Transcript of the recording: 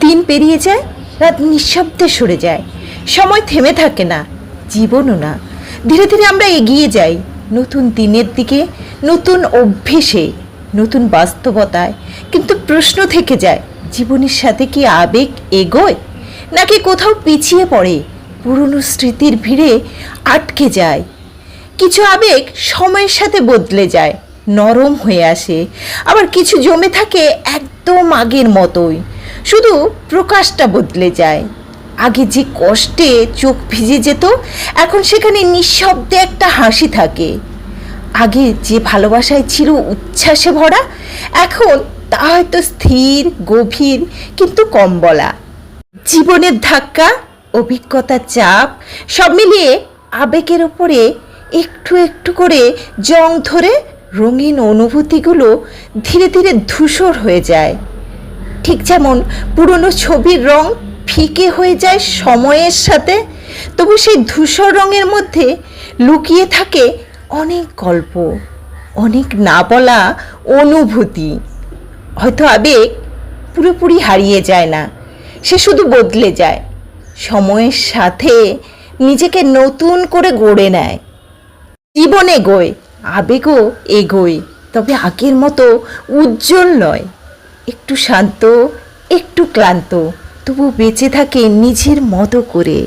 দিন পেরিয়ে যায়, রাত নিঃশব্দে সরে যায়, সময় থেমে থাকে না, জীবনও না। ধীরে ধীরে আমরা এগিয়ে যাই নতুন দিনের দিকে, নতুন অভ্যেসে, নতুন বাস্তবতায়। কিন্তু প্রশ্ন থেকে যায়, জীবনের সাথে কি আবেগ এগোয়, নাকি কোথাও পিছিয়ে পড়ে, পুরনো স্মৃতির ভিড়ে আটকে যায়? কিছু আবেগ সময়ের সাথে বদলে যায়, নরম হয়ে আসে, আবার কিছু জমে থাকে একদম আগের মতোই, শুধু প্রকাশটা বদলে যায়। আগে যে কষ্টে চোখ ভিজে যেত, এখন সেখানে নিঃশব্দে একটা হাসি থাকে। আগে যে ভালোবাসায় ছিল উচ্ছ্বাসে ভরা, এখন তা হয়তো স্থির, গভীর, কিন্তু কম বলা। জীবনের ধাক্কা, অভিজ্ঞতার চাপ, সব মিলিয়ে আবেগের ওপরে একটু একটু করে জং ধরে রঙিন অনুভূতিগুলো ধীরে ধীরে ধূসর হয়ে যায়। ঠিক যেমন পুরনো ছবির রং ফিকে হয়ে যায় সময়ের সাথে, তবু সেই ধূসর রঙের মধ্যে লুকিয়ে থাকে অনেক গল্প, অনেক না বলা অনুভূতি। হয়তো আবেগ পুরোপুরি হারিয়ে যায় না, সে শুধু বদলে যায়, সময়ের সাথে নিজেকে নতুন করে গড়ে নেয়। জীবন এগোয়, আবেগও এগোয়, তবে আগের মতো উজ্জ্বল নয়। একটু শান্ত, একটু ক্লান্ত, তবু বেঁচে থাকে নিজের মতো করে।